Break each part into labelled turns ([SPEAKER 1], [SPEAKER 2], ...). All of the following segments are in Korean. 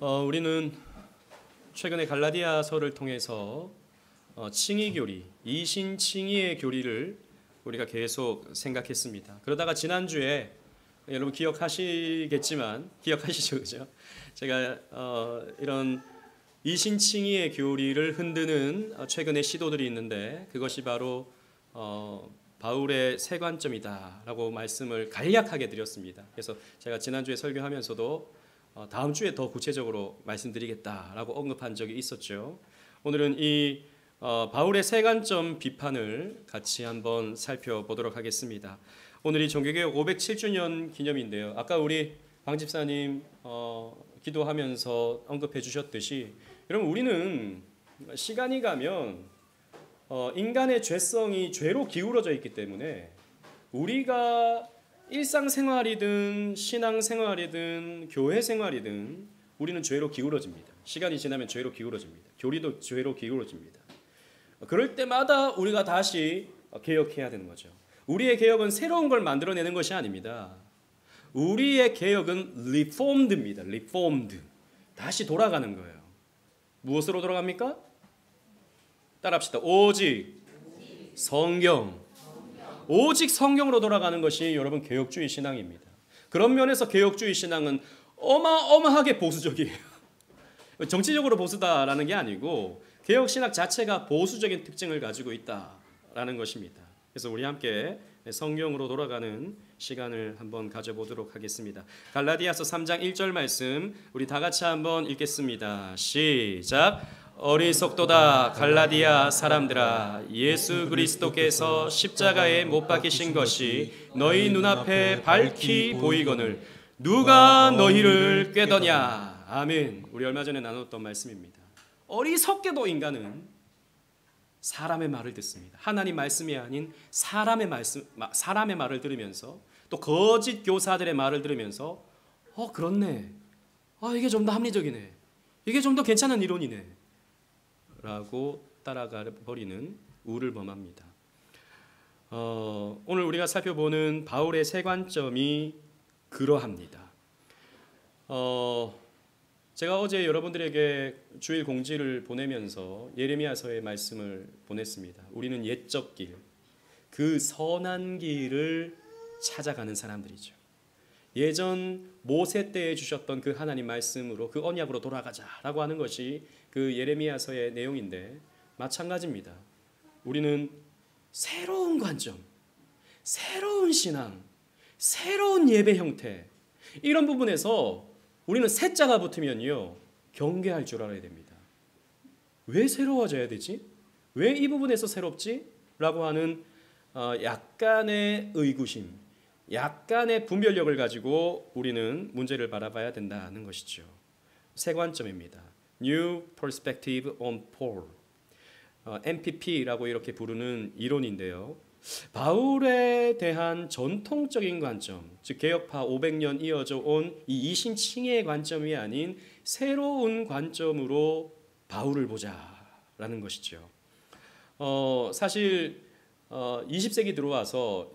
[SPEAKER 1] 우리는 최근에 갈라디아서를 통해서 칭의교리, 이신칭의의 교리를 우리가 계속 생각했습니다. 그러다가 지난주에 여러분 기억하시겠지만 기억하시죠, 그죠? 제가 이런 이신칭의의 교리를 흔드는 최근의 시도들이 있는데 그것이 바로 바울의 세 관점이다라고 말씀을 간략하게 드렸습니다. 그래서 제가 지난주에 설교하면서도 다음 주에 더 구체적으로 말씀드리겠다라고 언급한 적이 있었죠. 오늘은 이 바울의 세 관점 비판을 같이 한번 살펴보도록 하겠습니다. 오늘이 종교개혁 507주년 기념인데요. 아까 우리 방 집사님 기도하면서 언급해 주셨듯이 여러분 우리는 시간이 가면 인간의 죄성이 죄로 기울어져 있기 때문에 우리가 일상생활이든 신앙생활이든 교회생활이든 우리는 죄로 기울어집니다. 시간이 지나면 죄로 기울어집니다. 교리도 죄로 기울어집니다. 그럴 때마다 우리가 다시 개혁해야 되는 거죠. 우리의 개혁은 새로운 걸 만들어내는 것이 아닙니다. 우리의 개혁은 reformed입니다. reformed. 다시 돌아가는 거예요. 무엇으로 돌아갑니까? 따라합시다. 오직 성경. 오직 성경으로 돌아가는 것이 여러분 개혁주의 신앙입니다. 그런 면에서 개혁주의 신앙은 어마어마하게 보수적이에요. 정치적으로 보수다라는 게 아니고 개혁 신학 자체가 보수적인 특징을 가지고 있다라는 것입니다. 그래서 우리 함께 성경으로 돌아가는 시간을 한번 가져보도록 하겠습니다. 갈라디아서 3장 1절 말씀 우리 다 같이 한번 읽겠습니다. 시작. 어리석도다 갈라디아 사람들아, 예수 그리스도께서 십자가에 못 박히신 것이 너희 눈앞에 밝히 보이거늘 누가 너희를 꾀더냐. 아멘. 우리 얼마 전에 나눴던 말씀입니다. 어리석게도 인간은 사람의 말을 듣습니다. 하나님 말씀이 아닌 사람의 말을 들으면서 또 거짓 교사들의 말을 들으면서 그렇네. 이게 좀 더 합리적이네. 이게 좀 더 괜찮은 이론이네. 라고 따라가 버리는 우를 범합니다. 오늘 우리가 살펴보는 바울의 세 관점이 그러합니다. 제가 어제 여러분들에게 주일 공지를 보내면서 예레미야서의 말씀을 보냈습니다. 우리는 옛적 길, 그 선한 길을 찾아가는 사람들이죠. 예전 모세 때에 주셨던 그 하나님 말씀으로 그 언약으로 돌아가자라고 하는 것이 그 예레미야서의 내용인데 마찬가지입니다. 우리는 새로운 관점, 새로운 신앙, 새로운 예배 형태 이런 부분에서 우리는 셋자가 붙으면요 경계할 줄 알아야 됩니다. 왜 새로워져야 되지? 왜 이 부분에서 새롭지? 라고 하는 약간의 의구심, 약간의 분별력을 가지고 우리는 문제를 바라봐야 된다는 것이죠. 세 관점입니다. New Perspective on Paul, MPP라고 이렇게 부르는 이론인데요. 바울에 대한 전통적인 관점, 즉 개혁파 500년 이어져 온 이 이신칭의의 관점이 아닌 새로운 관점으로 바울을 보자라는 것이죠. 사실 20세기 들어와서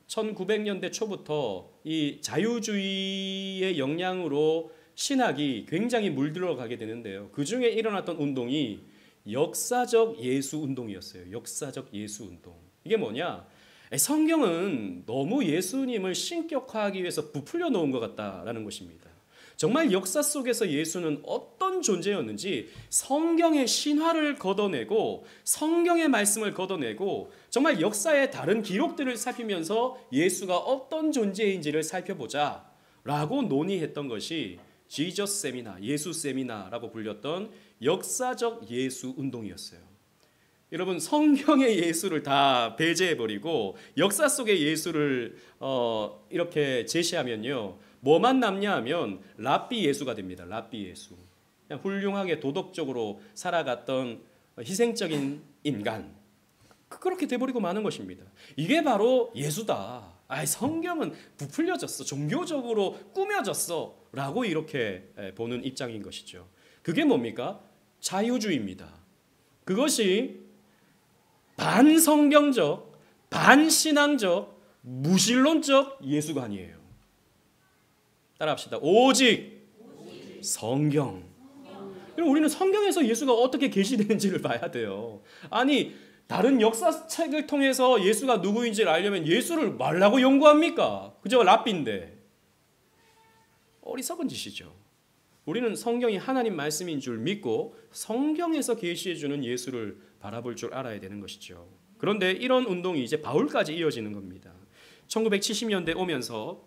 [SPEAKER 1] 1900년대 초부터 이 자유주의의 영향으로 신학이 굉장히 물들어가게 되는데요. 그 중에 일어났던 운동이 역사적 예수 운동이었어요. 역사적 예수 운동. 이게 뭐냐? 성경은 너무 예수님을 신격화하기 위해서 부풀려 놓은 것 같다라는 것입니다. 정말 역사 속에서 예수는 어떤 존재였는지 성경의 신화를 걷어내고 성경의 말씀을 걷어내고 정말 역사의 다른 기록들을 살피면서 예수가 어떤 존재인지를 살펴보자 라고 논의했던 것이 지저스 세미나, 예수 세미나라고 불렸던 역사적 예수 운동이었어요. 여러분 성경의 예수를 다 배제해버리고 역사 속의 예수를 이렇게 제시하면요 뭐만 남냐 하면 랍비 예수가 됩니다. 랍비 예수. 그냥 훌륭하게 도덕적으로 살아갔던 희생적인 인간. 그렇게 돼버리고 마는 것입니다. 이게 바로 예수다. 성경은 부풀려졌어. 종교적으로 꾸며졌어. 라고 이렇게 보는 입장인 것이죠. 그게 뭡니까? 자유주의입니다. 그것이 반성경적, 반신앙적, 무신론적 예수관이에요. 따라합시다. 오직 성경. 그럼 우리는 성경에서 예수가 어떻게 계시되는지를 봐야 돼요. 아니 다른 역사책을 통해서 예수가 누구인지를 알려면 예수를 말라고 연구합니까? 그저 랍비인데. 어리석은 짓이죠. 우리는 성경이 하나님 말씀인 줄 믿고 성경에서 계시해 주는 예수를 바라볼 줄 알아야 되는 것이죠. 그런데 이런 운동이 이제 바울까지 이어지는 겁니다. 1970년대 오면서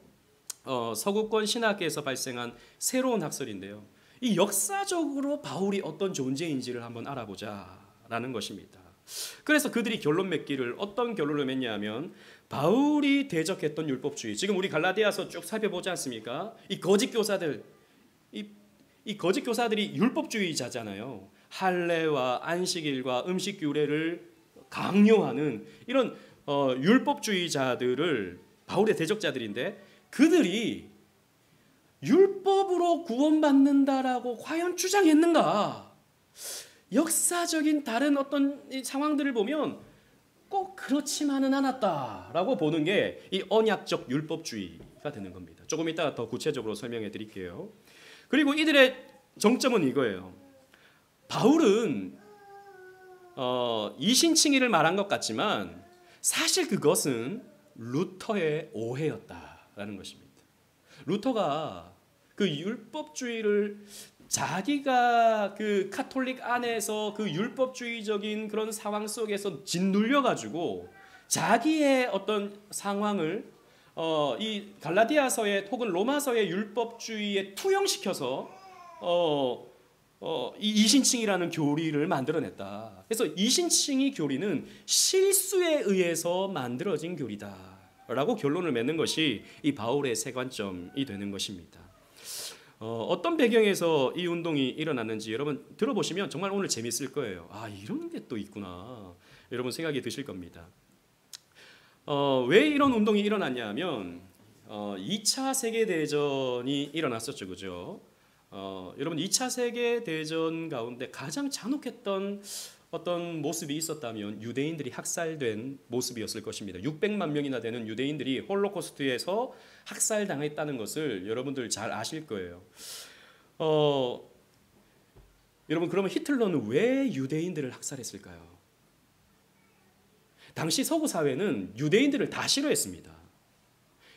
[SPEAKER 1] 서구권 신학계에서 발생한 새로운 학설인데요. 이 역사적으로 바울이 어떤 존재인지를 한번 알아보자라는 것입니다. 그래서 그들이 결론 맺기를 어떤 결론을 맺냐면 바울이 대적했던 율법주의, 지금 우리 갈라디아서 쭉 살펴보지 않습니까? 이 거짓 교사들, 이 거짓 교사들이 율법주의자잖아요. 할례와 안식일과 음식 규례를 강요하는 이런 율법주의자들을, 바울의 대적자들인데 그들이 율법으로 구원받는다라고 과연 주장했는가? 역사적인 다른 어떤 상황들을 보면 꼭 그렇지만은 않았다라고 보는 게 이 언약적 율법주의가 되는 겁니다. 조금 이따가 더 구체적으로 설명해 드릴게요. 그리고 이들의 정점은 이거예요. 바울은 이신칭의를 말한 것 같지만 사실 그것은 루터의 오해였다라는 것입니다. 루터가 그 율법주의를 자기가 그 카톨릭 안에서 그 율법주의적인 그런 상황 속에서 짓눌려 가지고 자기의 어떤 상황을 이 갈라디아서의 혹은 로마서의 율법주의에 투영시켜서 이 이신칭이라는 교리를 만들어냈다. 그래서 이신칭의 교리는 실수에 의해서 만들어진 교리다라고 결론을 맺는 것이 이 바울의 세관점이 되는 것입니다. 어떤 배경에서 이 운동이 일어났는지 여러분 들어보시면 정말 오늘 재밌을 거예요. 아, 이런 게 또 있구나. 여러분 생각이 드실 겁니다. 왜 이런 운동이 일어났냐 하면 2차 세계대전이 일어났었죠. 그죠? 여러분 2차 세계대전 가운데 가장 잔혹했던 어떤 모습이 있었다면 유대인들이 학살된 모습이었을 것입니다. 600만 명이나 되는 유대인들이 홀로코스트에서 학살당했다는 것을 여러분들 잘 아실 거예요. 여러분 그러면 히틀러는 왜 유대인들을 학살했을까요? 당시 서구 사회는 유대인들을 다 싫어했습니다.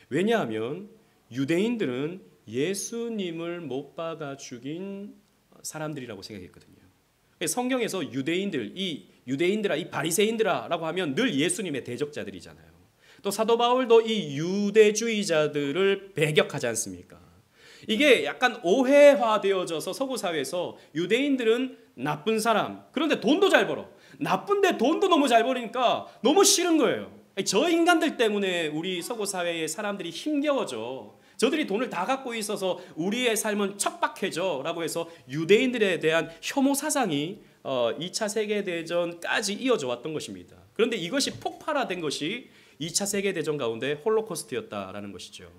[SPEAKER 1] 왜냐하면 유대인들은 예수님을 못 박아 죽인 사람들이라고 생각했거든요. 성경에서 유대인들, 이 유대인들아, 이 바리새인들아라고 하면 늘 예수님의 대적자들이잖아요. 또 사도 바울도 이 유대주의자들을 배격하지 않습니까? 이게 약간 오해화되어져서 서구 사회에서 유대인들은 나쁜 사람, 그런데 돈도 잘 벌어. 나쁜데 돈도 너무 잘 버리니까 너무 싫은 거예요. 저 인간들 때문에 우리 서구 사회의 사람들이 힘겨워져. 저들이 돈을 다 갖고 있어서 우리의 삶은 척박해져 라고 해서 유대인들에 대한 혐오 사상이 2차 세계대전까지 이어져 왔던 것입니다. 그런데 이것이 폭발화된 것이 2차 세계대전 가운데 홀로코스트였다라는 것이죠.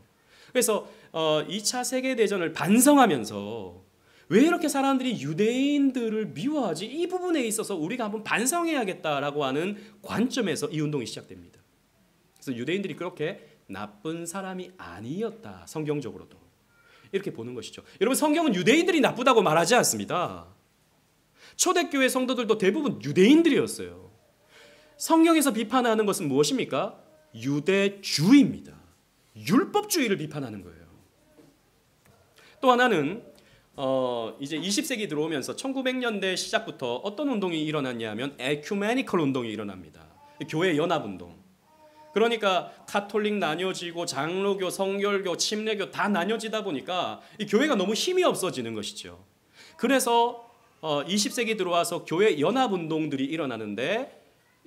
[SPEAKER 1] 그래서 2차 세계대전을 반성하면서 왜 이렇게 사람들이 유대인들을 미워하지? 이 부분에 있어서 우리가 한번 반성해야겠다라고 하는 관점에서 이 운동이 시작됩니다. 그래서 유대인들이 그렇게 나쁜 사람이 아니었다. 성경적으로도. 이렇게 보는 것이죠. 여러분 성경은 유대인들이 나쁘다고 말하지 않습니다. 초대교회 성도들도 대부분 유대인들이었어요. 성경에서 비판하는 것은 무엇입니까? 유대주의입니다. 율법주의를 비판하는 거예요. 또 하나는 이제 20세기 들어오면서 1900년대 시작부터 어떤 운동이 일어났냐면 에큐메니컬 운동이 일어납니다. 교회 연합운동. 그러니까 카톨릭 나뉘어지고 장로교, 성결교, 침례교 다 나뉘어지다 보니까 이 교회가 너무 힘이 없어지는 것이죠. 그래서 20세기 들어와서 교회 연합운동들이 일어나는데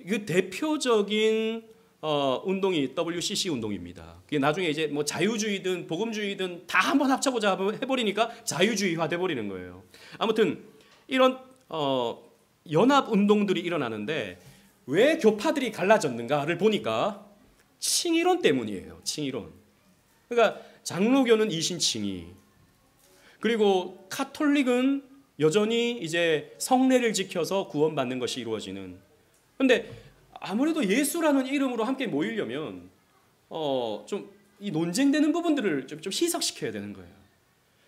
[SPEAKER 1] 그 대표적인 운동이 WCC 운동입니다. 그게 나중에 이제 뭐 자유주의든 복음주의든 다 한번 합쳐보자 해버리니까 자유주의화 돼버리는 거예요. 아무튼 이런 연합 운동들이 일어나는데 왜 교파들이 갈라졌는가를 보니까 칭의론 때문이에요. 칭의론. 그러니까 장로교는 이신칭의, 그리고 카톨릭은 여전히 이제 성례를 지켜서 구원받는 것이 이루어지는. 그런데 아무래도 예수라는 이름으로 함께 모이려면 좀 이 논쟁되는 부분들을 좀 희석시켜야 되는 거예요.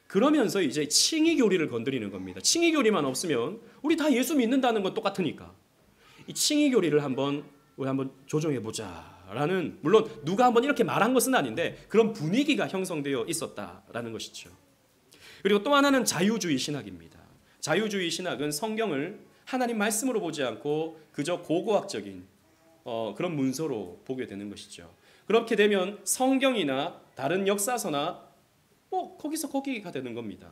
[SPEAKER 1] 그러면서 이제 칭의 교리를 건드리는 겁니다. 칭의 교리만 없으면 우리 다 예수 믿는다는 건 똑같으니까 이 칭의 교리를 우리 한번 조정해 보자라는, 물론 누가 한번 이렇게 말한 것은 아닌데 그런 분위기가 형성되어 있었다라는 것이죠. 그리고 또 하나는 자유주의 신학입니다. 자유주의 신학은 성경을 하나님 말씀으로 보지 않고 그저 고고학적인 그런 문서로 보게 되는 것이죠. 그렇게 되면 성경이나 다른 역사서나 거기서 거기가 되는 겁니다.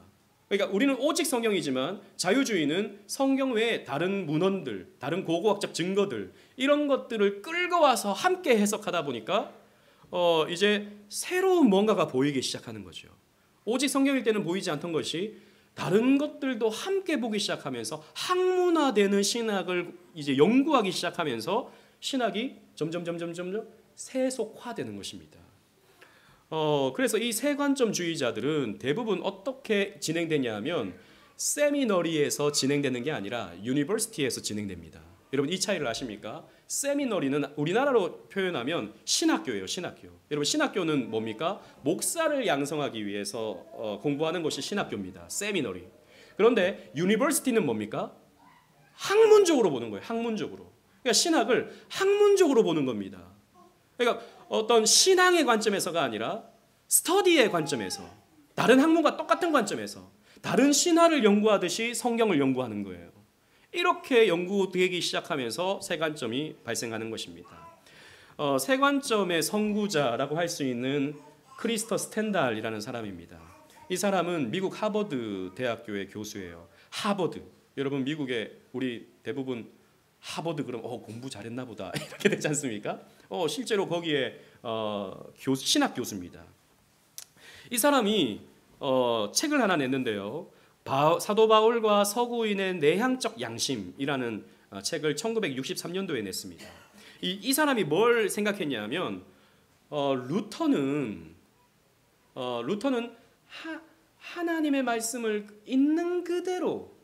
[SPEAKER 1] 그러니까 우리는 오직 성경이지만 자유주의는 성경 외에 다른 문헌들, 다른 고고학적 증거들 이런 것들을 끌고 와서 함께 해석하다 보니까 이제 새로운 뭔가가 보이기 시작하는 거죠. 오직 성경일 때는 보이지 않던 것이 다른 것들도 함께 보기 시작하면서 학문화되는 신학을 이제 연구하기 시작하면서 신학이 점점 세속화되는 것입니다. 그래서 이 세관점주의자들은 대부분 어떻게 진행되냐 하면 세미너리에서 진행되는 게 아니라 유니버시티에서 진행됩니다. 여러분 이 차이를 아십니까? 세미너리는 우리나라로 표현하면 신학교예요. 신학교. 여러분 신학교는 뭡니까? 목사를 양성하기 위해서 공부하는 것이 신학교입니다. 세미너리. 그런데 유니버시티는 뭡니까? 학문적으로 보는 거예요. 학문적으로. 그러니까 신학을 학문적으로 보는 겁니다. 그러니까 어떤 신앙의 관점에서가 아니라 스터디의 관점에서, 다른 학문과 똑같은 관점에서 다른 신화를 연구하듯이 성경을 연구하는 거예요. 이렇게 연구되기 시작하면서 세 관점이 발생하는 것입니다. 세 관점의 선구자라고 할 수 있는 크리스터 스텐달이라는 사람입니다. 이 사람은 미국 하버드 대학교의 교수예요. 하버드. 여러분 미국에 우리 대부분 하버드 그럼 공부 잘했나 보다 이렇게 되지 않습니까? 실제로 거기에 신학 교수입니다. 이 사람이 책을 하나 냈는데요. 사도 바울과 서구인의 내향적 양심이라는 책을 1963년도에 냈습니다. 이 사람이 뭘 생각했냐면 루터는 하나님의 말씀을 있는 그대로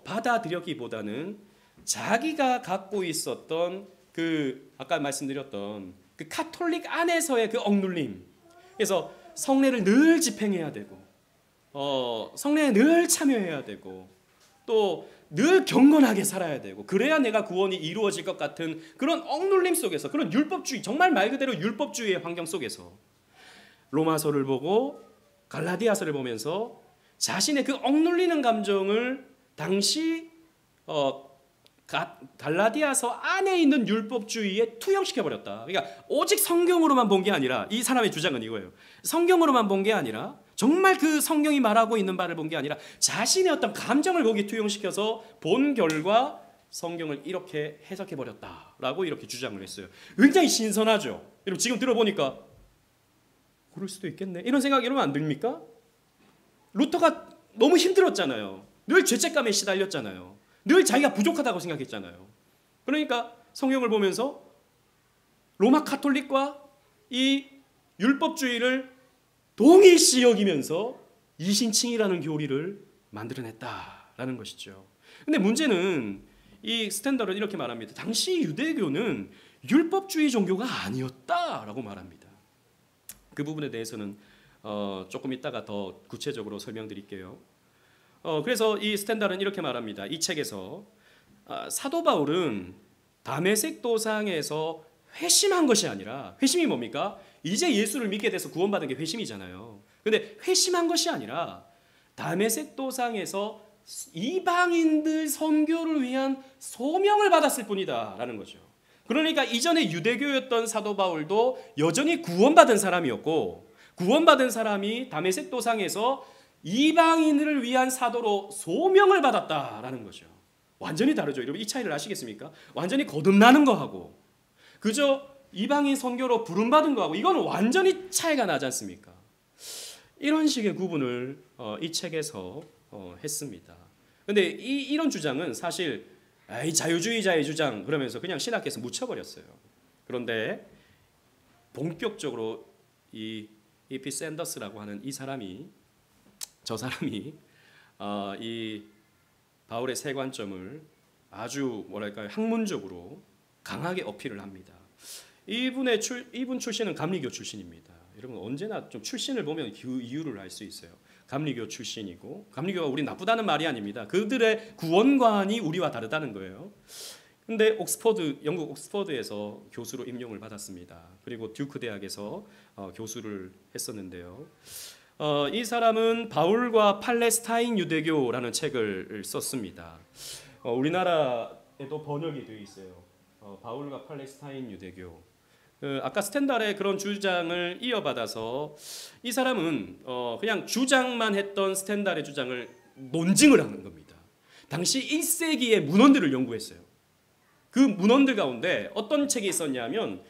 [SPEAKER 1] 받아들였기보다는 자기가 갖고 있었던 아까 말씀드렸던 그 카톨릭 안에서의 그 억눌림, 그래서 성례를 늘 집행해야 되고 성례에 늘 참여해야 되고 또 늘 경건하게 살아야 되고 그래야 내가 구원이 이루어질 것 같은 그런 억눌림 속에서, 그런 율법주의, 정말 말 그대로 율법주의의 환경 속에서 로마서를 보고 갈라디아서를 보면서 자신의 그 억눌리는 감정을 당시 갈라디아서 안에 있는 율법주의에 투영시켜버렸다. 그러니까 오직 성경으로만 본 게 아니라, 이 사람의 주장은 이거예요. 성경으로만 본 게 아니라, 정말 그 성경이 말하고 있는 바를 본 게 아니라 자신의 어떤 감정을 거기 투영시켜서 본 결과 성경을 이렇게 해석해버렸다라고 이렇게 주장을 했어요. 굉장히 신선하죠. 여러분 지금 들어보니까 그럴 수도 있겠네 이런 생각이 이러면 안 듭니까? 루터가 너무 힘들었잖아요. 늘 죄책감에 시달렸잖아요. 늘 자기가 부족하다고 생각했잖아요. 그러니까 성경을 보면서 로마 카톨릭과 이 율법주의를 동일시 여기면서 이신칭이라는 교리를 만들어냈다라는 것이죠. 근데 문제는 이 스탠더는 이렇게 말합니다. 당시 유대교는 율법주의 종교가 아니었다라고 말합니다. 그 부분에 대해서는 조금 이따가 더 구체적으로 설명드릴게요. 그래서 이 스탠달은 이렇게 말합니다. 이 책에서 사도 바울은 다메섹 도상에서 회심한 것이 아니라, 회심이 뭡니까? 이제 예수를 믿게 돼서 구원받은 게 회심이잖아요. 근데 회심한 것이 아니라 다메섹 도상에서 이방인들 선교를 위한 소명을 받았을 뿐이다 라는 거죠. 그러니까 이전에 유대교였던 사도 바울도 여전히 구원받은 사람이었고, 구원받은 사람이 다메섹 도상에서 이방인을 위한 사도로 소명을 받았다라는 거죠. 완전히 다르죠. 여러분 이 차이를 아시겠습니까? 완전히 거듭나는 거하고 그저 이방인 선교로 부름받은 거하고 이건 완전히 차이가 나지 않습니까? 이런 식의 구분을 이 책에서 했습니다. 그런데 이런 주장은 사실 자유주의자의 주장 그러면서 그냥 신학계에서 묻혀버렸어요. 그런데 본격적으로 이 E.P. 샌더스라고 하는 저 사람이 이 바울의 세 관점을 아주 학문적으로 강하게 어필을 합니다. 이분 출신은 감리교 출신입니다. 여러분 언제나 좀 출신을 보면 그 이유를 알 수 있어요. 감리교 출신이고, 감리교가 우리 나쁘다는 말이 아닙니다. 그들의 구원관이 우리와 다르다는 거예요. 근데 영국 옥스퍼드에서 교수로 임용을 받았습니다. 그리고 듀크 대학에서 교수를 했었는데요. 이 사람은 바울과 팔레스타인 유대교라는 책을 썼습니다. 우리나라에도 번역이 되어 있어요. 바울과 팔레스타인 유대교. 아까 스탠달의 그런 주장을 이어받아서 이 사람은 그냥 주장만 했던 스탠달의 주장을 논증을 하는 겁니다. 당시 1세기의 문헌들을 연구했어요. 그 문헌들 가운데 어떤 책이 있었냐면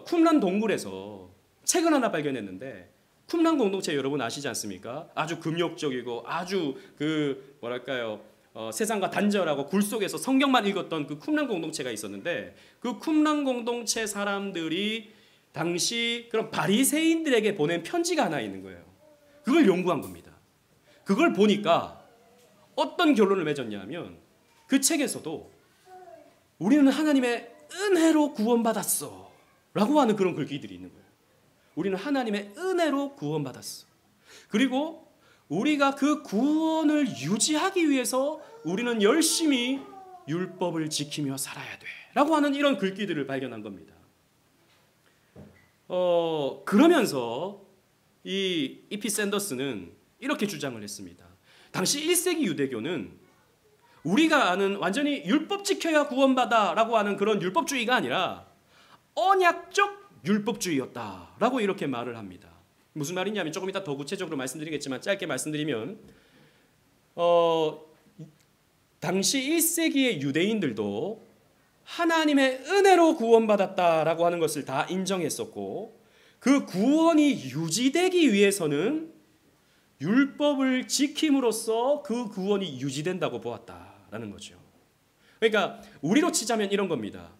[SPEAKER 1] 쿰란 동굴에서 책을 하나 발견했는데, 쿰란 공동체 여러분 아시지 않습니까? 아주 금욕적이고 아주 세상과 단절하고 굴 속에서 성경만 읽었던 그 쿰란 공동체가 있었는데, 그 쿰란 공동체 사람들이 당시 그런 바리새인들에게 보낸 편지가 하나 있는 거예요. 그걸 연구한 겁니다. 그걸 보니까 어떤 결론을 맺었냐면, 그 책에서도 우리는 하나님의 은혜로 구원받았어 라고 하는 그런 글귀들이 있는 거예요. 우리는 하나님의 은혜로 구원받았어. 그리고 우리가 그 구원을 유지하기 위해서 우리는 열심히 율법을 지키며 살아야 돼 라고 하는 이런 글귀들을 발견한 겁니다. 그러면서 이 E.P. 샌더스는 이렇게 주장을 했습니다. 당시 1세기 유대교는 우리가 아는 완전히 율법 지켜야 구원받아 라고 하는 그런 율법주의가 아니라 언약적 율법주의였다라고 이렇게 말을 합니다. 무슨 말이냐면, 조금 이따 더 구체적으로 말씀드리겠지만 짧게 말씀드리면, 당시 1세기의 유대인들도 하나님의 은혜로 구원받았다라고 하는 것을 다 인정했었고, 그 구원이 유지되기 위해서는 율법을 지킴으로써 그 구원이 유지된다고 보았다라는 거죠. 그러니까 우리로 치자면 이런 겁니다.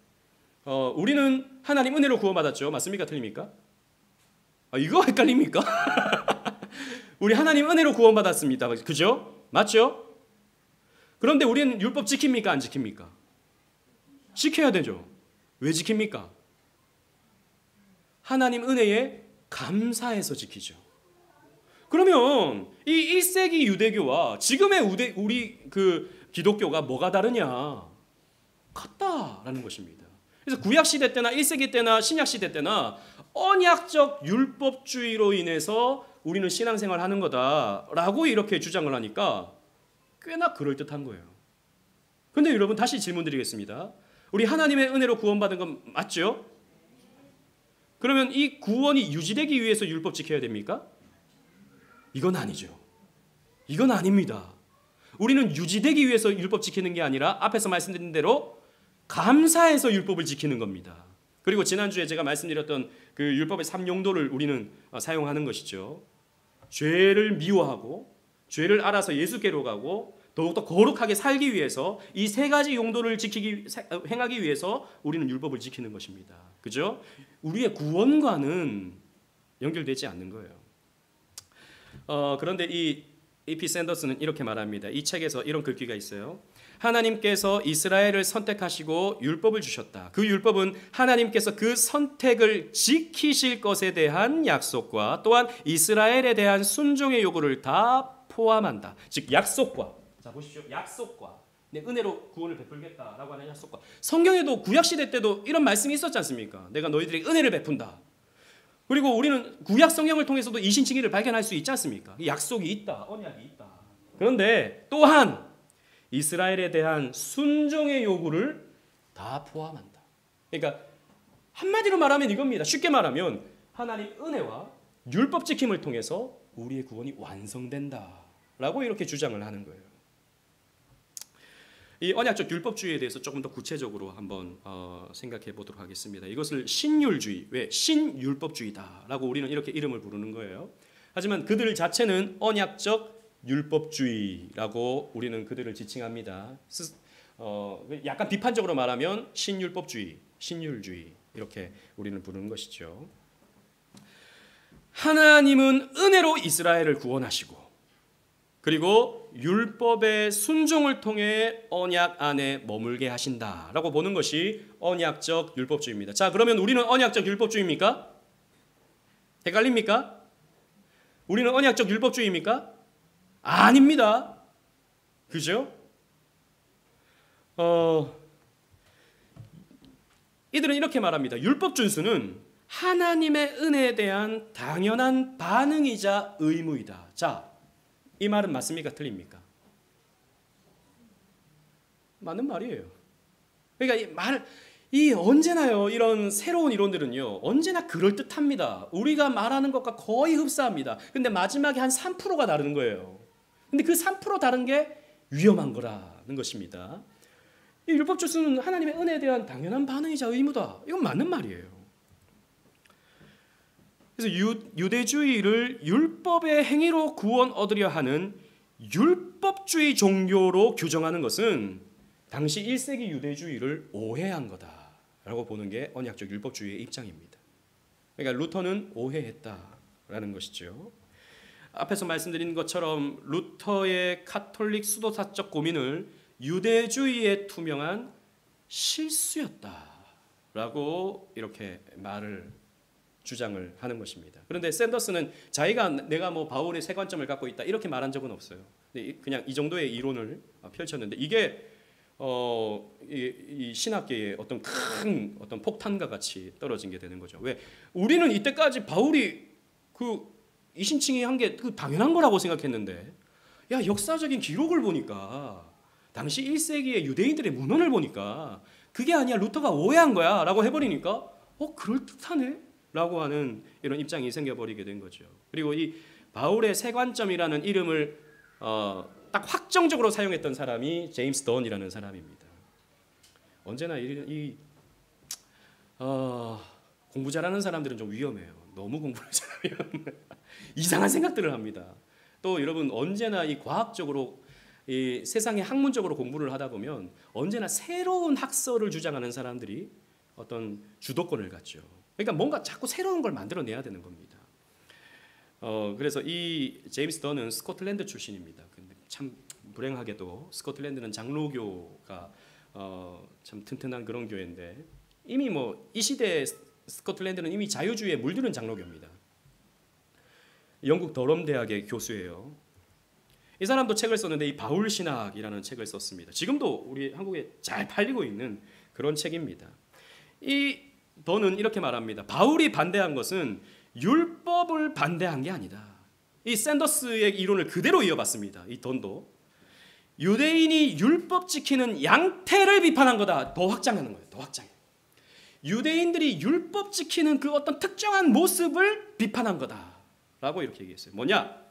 [SPEAKER 1] 우리는 하나님 은혜로 구원받았죠. 맞습니까? 틀립니까? 이거 헷갈립니까? 우리 하나님 은혜로 구원받았습니다. 그죠? 맞죠? 그런데 우리는 율법 지킵니까? 안 지킵니까? 지켜야 되죠. 왜 지킵니까? 하나님 은혜에 감사해서 지키죠. 그러면 이 1세기 유대교와 지금의 우리 기독교가 뭐가 다르냐? 같다라는 것입니다. 그래서 구약 시대 때나 1세기 때나 신약 시대 때나 언약적 율법주의로 인해서 우리는 신앙생활 하는 거다라고 이렇게 주장을 하니까 꽤나 그럴듯한 거예요. 그런데 여러분, 다시 질문 드리겠습니다. 우리 하나님의 은혜로 구원받은 건 맞죠? 그러면 이 구원이 유지되기 위해서 율법 지켜야 됩니까? 이건 아니죠. 이건 아닙니다. 우리는 유지되기 위해서 율법 지키는 게 아니라 앞에서 말씀드린 대로 감사해서 율법을 지키는 겁니다. 그리고 지난주에 제가 말씀드렸던 그 율법의 3용도를 우리는 사용하는 것이죠. 죄를 미워하고, 죄를 알아서 예수께로 가고, 더욱더 거룩하게 살기 위해서 이 세 가지 용도를 행하기 위해서 우리는 율법을 지키는 것입니다. 그죠? 우리의 구원과는 연결되지 않는 거예요. 그런데 이 E.P. 샌더스는 이렇게 말합니다. 이 책에서 이런 글귀가 있어요. 하나님께서 이스라엘을 선택하시고 율법을 주셨다. 그 율법은 하나님께서 그 선택을 지키실 것에 대한 약속과 또한 이스라엘에 대한 순종의 요구를 다 포함한다. 즉 약속과, 자 보십시오. 약속과, 내 은혜로 구원을 베풀겠다라고 하는 약속과, 성경에도 구약시대 때도 이런 말씀이 있었지 않습니까? 내가 너희들에게 은혜를 베푼다. 그리고 우리는 구약 성경을 통해서도 이신칭의를 발견할 수 있지 않습니까? 약속이 있다, 언약이 있다. 그런데 또한 이스라엘에 대한 순종의 요구를 다 포함한다. 그러니까 한마디로 말하면 이겁니다. 쉽게 말하면 하나님 은혜와 율법 지킴을 통해서 우리의 구원이 완성된다라고 이렇게 주장을 하는 거예요. 이 언약적 율법주의에 대해서 조금 더 구체적으로 한번 생각해 보도록 하겠습니다. 이것을 신율주의, 왜 신율법주의다라고 우리는 이렇게 이름을 부르는 거예요. 하지만 그들 자체는 언약적 율법주의라고 우리는 그들을 지칭합니다. 약간 비판적으로 말하면 신율법주의, 신율주의 이렇게 우리는 부르는 것이죠. 하나님은 은혜로 이스라엘을 구원하시고, 그리고 율법의 순종을 통해 언약 안에 머물게 하신다라고 보는 것이 언약적 율법주의입니다. 자, 그러면 우리는 언약적 율법주의입니까? 헷갈립니까? 우리는 언약적 율법주의입니까? 아닙니다. 그죠? 이들은 이렇게 말합니다. 율법 준수는 하나님의 은혜에 대한 당연한 반응이자 의무이다. 자, 이 말은 맞습니까? 틀립니까? 맞는 말이에요. 그러니까 언제나요, 이런 새로운 이론들은요, 언제나 그럴듯합니다. 우리가 말하는 것과 거의 흡사합니다. 근데 마지막에 한 3%가 다른 거예요. 근데 그 3% 다른 게 위험한 거라는 것입니다. 이 율법 준수는 하나님의 은혜에 대한 당연한 반응이자 의무다. 이건 맞는 말이에요. 그래서 유대주의를 율법의 행위로 구원 얻으려 하는 율법주의 종교로 규정하는 것은 당시 1세기 유대주의를 오해한 거다라고 보는 게 언약적 율법주의의 입장입니다. 그러니까 루터는 오해했다라는 것이죠. 앞에서 말씀드린 것처럼 루터의 카톨릭 수도사적 고민을 유대주의의 투명한 실수였다라고 이렇게 주장을 하는 것입니다. 그런데 샌더스는 내가 바울의 세 관점을 갖고 있다 이렇게 말한 적은 없어요. 그냥 이 정도의 이론을 펼쳤는데 이게 이 신학계의 어떤 큰 폭탄과 같이 떨어진 게 되는 거죠. 왜? 우리는 이때까지 바울이 이신칭의 한 게 당연한 거라고 생각했는데, 야, 역사적인 기록을 보니까 당시 1세기의 유대인들의 문헌을 보니까 그게 아니야, 루터가 오해한 거야 라고 해버리니까 그럴듯하네 라고 하는 이런 입장이 생겨버리게 된 거죠. 그리고 이 바울의 세관점이라는 이름을 딱 확정적으로 사용했던 사람이 제임스 던이라는 사람입니다. 언제나 공부 잘하는 사람들은 좀 위험해요. 너무 공부를 잘하면 이상한 생각들을 합니다. 또 여러분, 언제나 이 과학적으로 이 세상의 학문적으로 공부를 하다 보면 언제나 새로운 학설을 주장하는 사람들이 어떤 주도권을 갖죠. 그러니까 뭔가 자꾸 새로운 걸 만들어내야 되는 겁니다. 그래서 이 제임스 던은 스코틀랜드 출신입니다. 근데 참 불행하게도 스코틀랜드는 장로교가 참 튼튼한 그런 교회인데, 이미 이 시대에 스코틀랜드는 이미 자유주의에 물드는 장로교입니다. 영국 더럼 대학의 교수예요. 이 사람도 책을 썼는데 이 바울 신학이라는 책을 썼습니다. 지금도 우리 한국에 잘 팔리고 있는 그런 책입니다. 이 던은 이렇게 말합니다. 바울이 반대한 것은 율법을 반대한 게 아니다. 이 샌더스의 이론을 그대로 이어봤습니다. 이 던도 유대인이 율법 지키는 양태를 비판한 거다. 더 확장하는 거예요. 더 확장해. 유대인들이 율법 지키는 그 어떤 특정한 모습을 비판한 거다라고 이렇게 얘기했어요. 뭐냐?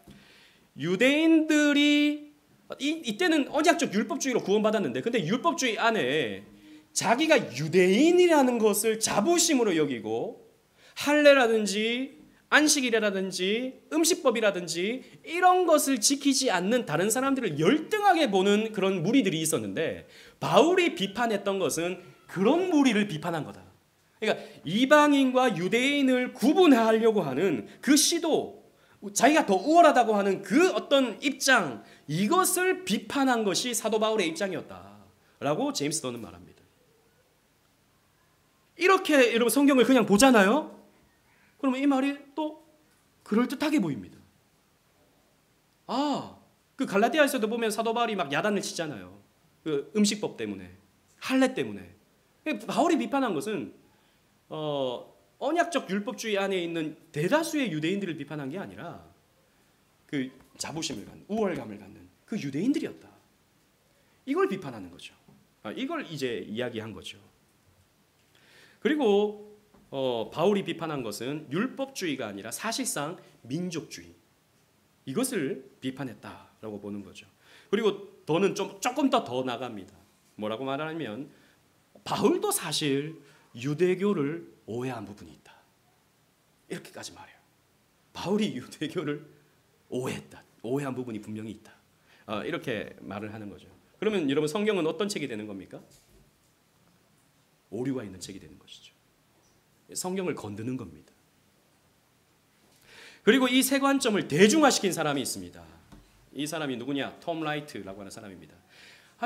[SPEAKER 1] 유대인들이 이때는 언약적 율법주의로 구원받았는데, 근데 율법주의 안에 자기가 유대인이라는 것을 자부심으로 여기고 할례라든지 안식일이라든지 음식법이라든지 이런 것을 지키지 않는 다른 사람들을 열등하게 보는 그런 무리들이 있었는데, 바울이 비판했던 것은 그런 무리를 비판한 거다. 그러니까 이방인과 유대인을 구분하려고 하는 그 시도, 자기가 더 우월하다고 하는 그 어떤 입장, 이것을 비판한 것이 사도 바울의 입장이었다라고 제임스 던은 말합니다. 이렇게 여러분 성경을 그냥 보잖아요. 그러면 이 말이 또 그럴듯하게 보입니다. 그 갈라디아에서도 보면 사도 바울이 막 야단을 치잖아요. 그 음식법 때문에, 할례 때문에. 바울이 비판한 것은 언약적 율법주의 안에 있는 대다수의 유대인들을 비판한 게 아니라 그 자부심을 갖는, 우월감을 갖는 그 유대인들이었다. 이걸 비판하는 거죠. 이걸 이제 이야기한 거죠. 그리고 바울이 비판한 것은 율법주의가 아니라 사실상 민족주의, 이것을 비판했다라고 보는 거죠. 그리고 더는 조금 더 나갑니다. 뭐라고 말하냐면 바울도 사실 유대교를 오해한 부분이 있다. 이렇게까지 말해요. 바울이 유대교를 오해한 부분이 분명히 있다. 이렇게 말을 하는 거죠. 그러면 여러분, 성경은 어떤 책이 되는 겁니까? 오류가 있는 책이 되는 것이죠. 성경을 건드는 겁니다. 그리고 이 세 관점을 대중화시킨 사람이 있습니다. 이 사람이 누구냐? 톰 라이트라고 하는 사람입니다.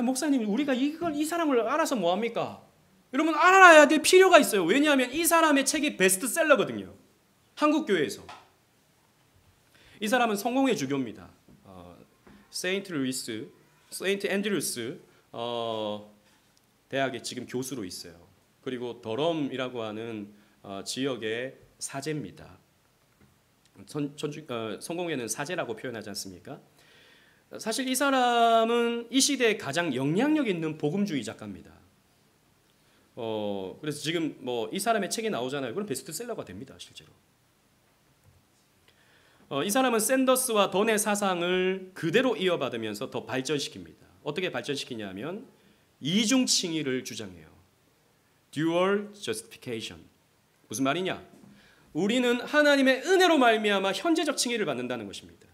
[SPEAKER 1] 목사님, 우리가 이 사람을 알아서 뭐합니까? 여러분, 알아야 될 필요가 있어요. 왜냐하면 이 사람의 책이 베스트셀러거든요. 한국 교회에서. 이 사람은 성공의 주교입니다. 세인트 앤드루스 대학에 지금 교수로 있어요. 그리고 더럼이라고 하는 지역의 사제입니다. 성공회는 사제라고 표현하지 않습니까? 사실 이 사람은 이 시대에 가장 영향력 있는 복음주의 작가입니다. 그래서 지금 뭐 이 사람의 책이 나오잖아요. 그럼 베스트셀러가 됩니다, 실제로. 이 사람은 샌더스와 던의 사상을 그대로 이어받으면서 더 발전시킵니다. 어떻게 발전시키냐면 이중 칭의를 주장해요. Dual justification. 무슨 말이냐? 우리는 하나님의 은혜로 말미암아 현재적 칭의를 받는다는 것입니다.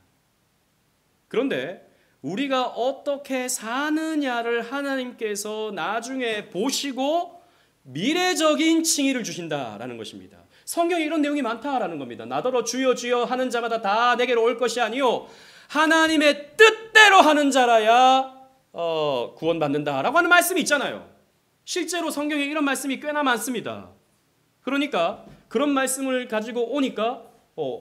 [SPEAKER 1] 그런데 우리가 어떻게 사느냐를 하나님께서 나중에 보시고 미래적인 칭의를 주신다라는 것입니다. 성경에 이런 내용이 많다라는 겁니다. 나더러 주여 주여 하는 자마다 다 내게로 올 것이 아니요 하나님의 뜻대로 하는 자라야 구원받는다라고 하는 말씀이 있잖아요. 실제로 성경에 이런 말씀이 꽤나 많습니다. 그러니까 그런 말씀을 가지고 오니까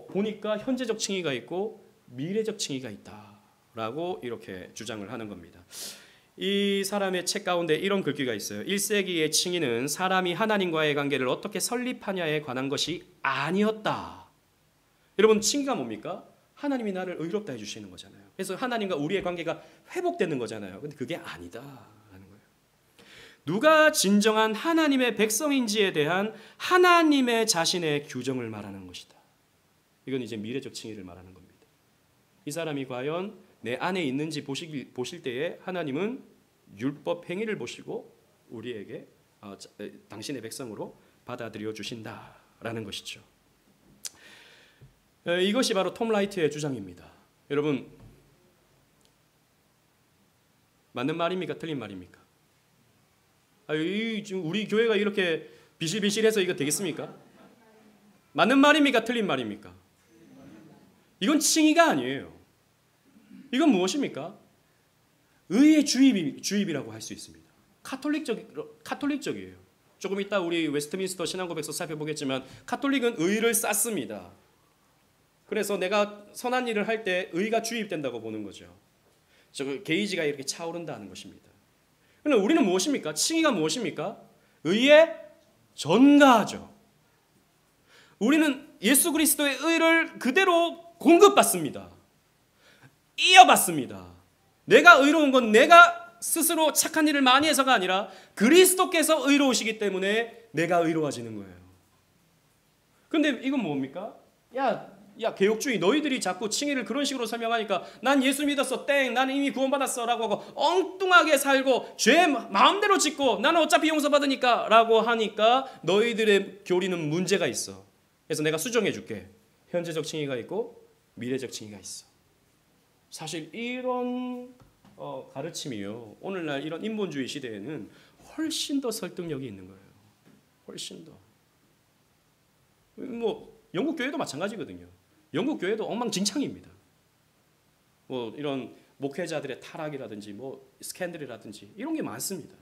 [SPEAKER 1] 보니까 현재적 칭의가 있고 미래적 칭의가 있다라고 이렇게 주장을 하는 겁니다. 이 사람의 책 가운데 이런 글귀가 있어요. 1세기의 칭의는 사람이 하나님과의 관계를 어떻게 설립하냐에 관한 것이 아니었다. 여러분, 칭의가 뭡니까? 하나님이 나를 의롭다 해주시는 거잖아요. 그래서 하나님과 우리의 관계가 회복되는 거잖아요. 근데 그게 아니다라는 거예요. 누가 진정한 하나님의 백성인지에 대한 하나님의 자신의 규정을 말하는 것이다. 이건 이제 미래적 칭의를 말하는 겁니다. 이 사람이 과연 내 안에 있는지 보실 때에 하나님은 율법 행위를 보시고 우리에게 당신의 백성으로 받아들여 주신다라는 것이죠. 이것이 바로 톰 라이트의 주장입니다. 여러분, 맞는 말입니까? 틀린 말입니까? 지금 우리 교회가 이렇게 비실비실해서 이거 되겠습니까? 맞는 말입니까? 틀린 말입니까? 이건 칭의가 아니에요. 이건 무엇입니까? 의의 주입이라고 할 수 있습니다. 카톨릭적이에요. 조금 이따 우리 웨스트민스터 신앙고백서 살펴보겠지만 카톨릭은 의를 쌓습니다. 그래서 내가 선한 일을 할 때 의가 주입된다고 보는 거죠. 게이지가 이렇게 차오른다는 것입니다. 그런데 우리는 무엇입니까? 칭의가 무엇입니까? 의의 전가죠. 우리는 예수 그리스도의 의를 그대로 공급받습니다. 이어받습니다. 내가 의로운 건 내가 스스로 착한 일을 많이 해서가 아니라 그리스도께서 의로우시기 때문에 내가 의로워지는 거예요. 그런데 이건 뭡니까? 야 개혁주의 너희들이 자꾸 칭의를 그런 식으로 설명하니까 난 예수 믿었어 땡 나는 이미 구원받았어 라고 하고 엉뚱하게 살고 죄 마음대로 짓고 나는 어차피 용서받으니까 라고 하니까 너희들의 교리는 문제가 있어. 그래서 내가 수정해 줄게. 현재적 칭의가 있고 미래적 칭의가 있어. 사실 이런 가르침이요. 오늘날 이런 인본주의 시대에는 훨씬 더 설득력이 있는 거예요. 훨씬 더. 뭐 영국 교회도 마찬가지거든요. 영국 교회도 엉망진창입니다. 뭐 이런 목회자들의 타락이라든지 뭐 스캔들이라든지 이런 게 많습니다.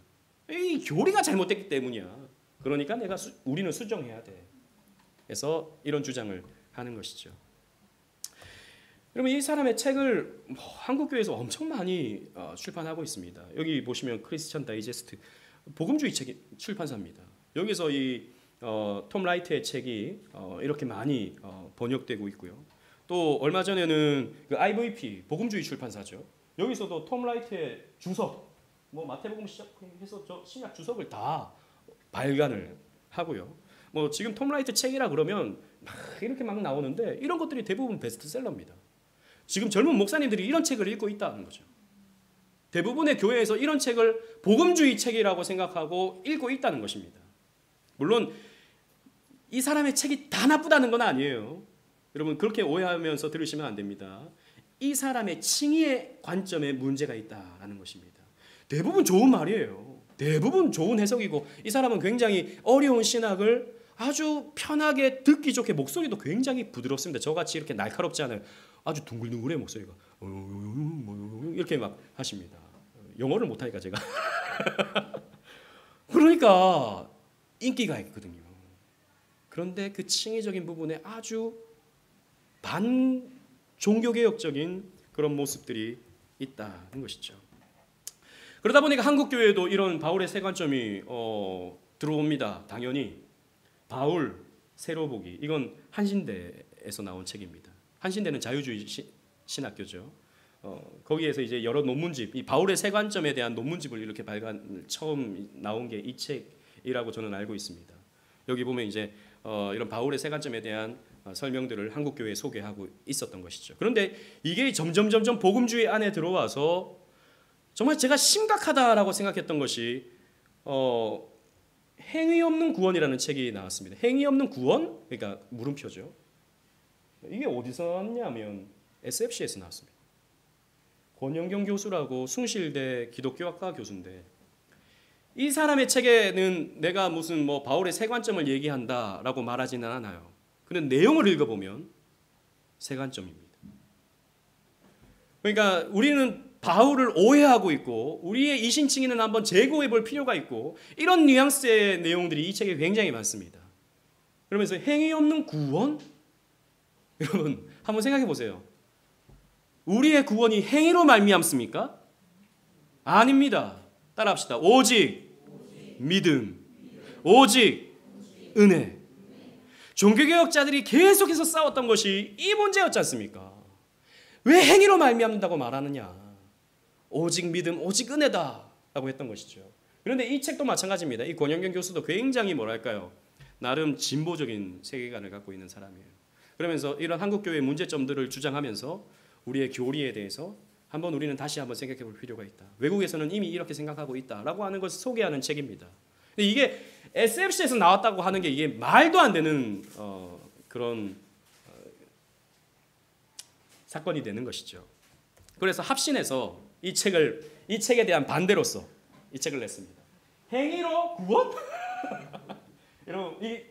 [SPEAKER 1] 이 교리가 잘못됐기 때문이야. 그러니까 우리는 수정해야 돼. 그래서 이런 주장을 하는 것이죠. 여러분 이 사람의 책을 한국 교회에서 엄청 많이 출판하고 있습니다. 여기 보시면 크리스천 다이제스트 복음주의 책 출판사입니다. 여기서 이 톰 라이트의 책이 이렇게 많이 번역되고 있고요. 또 얼마 전에는 그 IVP 복음주의 출판사죠. 여기서도 톰 라이트의 주석, 뭐 마태복음 시작해서 저 신약 주석을 다 발간을 하고요. 뭐 지금 톰 라이트 책이라 그러면 이렇게 막 나오는데 이런 것들이 대부분 베스트셀러입니다. 지금 젊은 목사님들이 이런 책을 읽고 있다는 거죠. 대부분의 교회에서 이런 책을 복음주의 책이라고 생각하고 읽고 있다는 것입니다. 물론 이 사람의 책이 다 나쁘다는 건 아니에요. 여러분 그렇게 오해하면서 들으시면 안 됩니다. 이 사람의 칭의의 관점에 문제가 있다는 것입니다. 대부분 좋은 말이에요. 대부분 좋은 해석이고 이 사람은 굉장히 어려운 신학을 아주 편하게 듣기 좋게 목소리도 굉장히 부드럽습니다. 저같이 이렇게 날카롭지 않아요. 아주 둥글둥글해 목소리가 이렇게 막 하십니다. 영어를 못하니까 제가 그러니까 인기가 있거든요. 그런데 그 칭의적인 부분에 아주 반 종교개혁적인 그런 모습들이 있다는 것이죠. 그러다 보니까 한국 교회도 이런 바울의 세 관점이 들어옵니다. 당연히 바울 새로 보기, 이건 한신대에서 나온 책입니다. 한신대는 자유주의 신학교죠. 거기에서 이제 여러 논문집, 이 바울의 세 관점에 대한 논문집을 이렇게 처음 나온 게 이 책이라고 저는 알고 있습니다. 여기 보면 이제 이런 바울의 세 관점에 대한 설명들을 한국 교회에 소개하고 있었던 것이죠. 그런데 이게 점점 복음주의 안에 들어와서 정말 제가 심각하다라고 생각했던 것이 행위 없는 구원이라는 책이 나왔습니다. 행위 없는 구원? 그러니까 물음표죠. 이게 어디서 나왔냐면 SFC에서 나왔습니다. 권영경 교수라고 숭실대 기독교학과 교수인데, 이 사람의 책에는 내가 무슨 뭐 바울의 세 관점을 얘기한다라고 말하지는 않아요. 근데 내용을 읽어보면 세 관점입니다. 그러니까 우리는 바울을 오해하고 있고 우리의 이신칭의는 한번 재고해 볼 필요가 있고, 이런 뉘앙스의 내용들이 이 책에 굉장히 많습니다. 그러면서 행위 없는 구원? 여러분 한번 생각해 보세요. 우리의 구원이 행위로 말미암습니까? 아닙니다. 따라합시다. 오직 믿음, 오직 은혜. 종교개혁자들이 계속해서 싸웠던 것이 이 문제였지 않습니까? 왜 행위로 말미암는다고 말하느냐? 오직 믿음, 오직 은혜다 라고 했던 것이죠. 그런데 이 책도 마찬가지입니다. 이 권영경 교수도 굉장히 뭐랄까요, 나름 진보적인 세계관을 갖고 있는 사람이에요. 그러면서 이런 한국교회의 문제점들을 주장하면서 우리의 교리에 대해서 우리는 다시 한번 생각해 볼 필요가 있다. 외국에서는 이미 이렇게 생각하고 있다라고 하는 것을 소개하는 책입니다. 근데 이게 SFC에서 나왔다고 하는 게 이게 말도 안 되는 그런 사건이 되는 것이죠. 그래서 합신해서 이 책에 대한 반대로서 이 책을 냈습니다. 행위로 구원? 여러분 이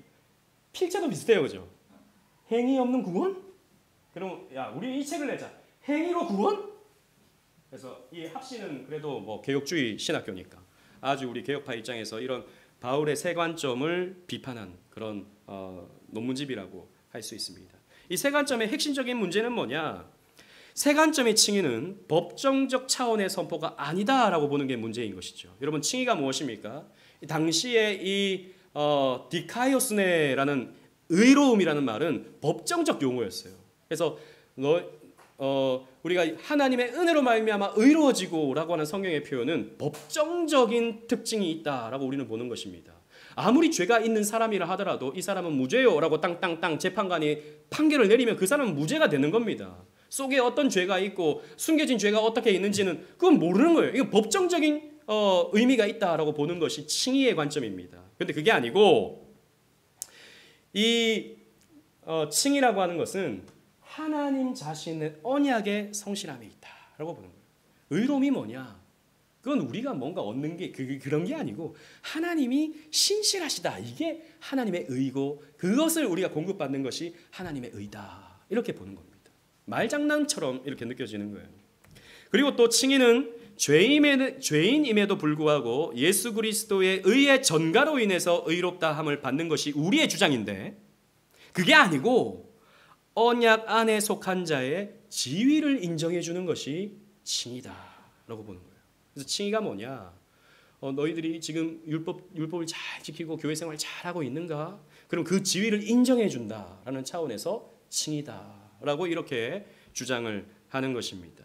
[SPEAKER 1] 필자도 비슷해요, 그죠? 행위 없는 구원? 그럼 우리 이 책을 내자. 행위로 구원? 그래서 이 합신은 그래도 뭐 개혁주의 신학교니까 아주 우리 개혁파 입장에서 이런 바울의 세 관점을 비판한 그런 논문집이라고 할 수 있습니다. 이 세 관점의 핵심적인 문제는 뭐냐? 세 관점의 칭의는 법정적 차원의 선포가 아니다라고 보는 게 문제인 것이죠. 여러분 칭의가 무엇입니까? 당시에 이 디카이오스네라는 의로움이라는 말은 법정적 용어였어요. 그래서 우리가 하나님의 은혜로 말미암아 의로워지고라고 하는 성경의 표현은 법정적인 특징이 있다라고 우리는 보는 것입니다. 아무리 죄가 있는 사람이라 하더라도 이 사람은 무죄요라고 땅땅땅 재판관이 판결을 내리면 그 사람은 무죄가 되는 겁니다. 속에 어떤 죄가 있고 숨겨진 죄가 어떻게 있는지는 그건 모르는 거예요. 이거 법정적인 의미가 있다라고 보는 것이 칭의의 관점입니다. 그런데 그게 아니고 이 칭의라고 하는 것은 하나님 자신의 언약의 성실함에 있다라고 보는 거예요. 의로움이 뭐냐? 그건 우리가 뭔가 얻는 게 그런 게 아니고 하나님이 신실하시다. 이게 하나님의 의고 그것을 우리가 공급받는 것이 하나님의 의다. 이렇게 보는 겁니다. 말장난처럼 이렇게 느껴지는 거예요. 그리고 또 칭의는 죄인임에도 불구하고 예수 그리스도의 의의 전가로 인해서 의롭다함을 받는 것이 우리의 주장인데, 그게 아니고 언약 안에 속한 자의 지위를 인정해 주는 것이 칭의다라고 보는 거예요. 그래서 칭의가 뭐냐? 너희들이 지금 율법을 잘 지키고 교회 생활 잘 하고 있는가? 그럼 그 지위를 인정해 준다라는 차원에서 칭의다라고 이렇게 주장을 하는 것입니다.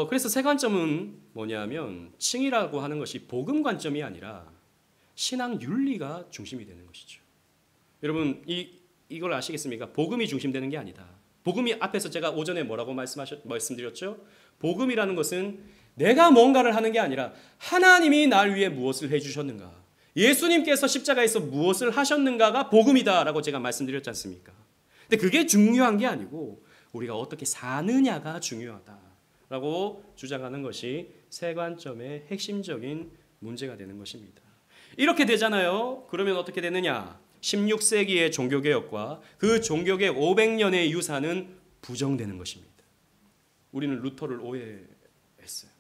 [SPEAKER 1] 그래서 세 관점은 뭐냐면 칭의라고 하는 것이 복음 관점이 아니라 신앙 윤리가 중심이 되는 것이죠. 여러분 이걸 아시겠습니까? 복음이 중심되는 게 아니다. 복음이 앞에서 제가 오전에 뭐라고 말씀드렸죠? 복음이라는 것은 내가 뭔가를 하는 게 아니라 하나님이 날 위해 무엇을 해주셨는가, 예수님께서 십자가에서 무엇을 하셨는가가 복음이다라고 제가 말씀드렸지 않습니까? 근데 그게 중요한 게 아니고 우리가 어떻게 사느냐가 중요하다라고 주장하는 것이 세 관점의 핵심적인 문제가 되는 것입니다. 이렇게 되잖아요. 그러면 어떻게 되느냐? 16세기의 종교개혁과 그 종교개혁 500년의 유산은 부정되는 것입니다. 우리는 루터를 오해했어요.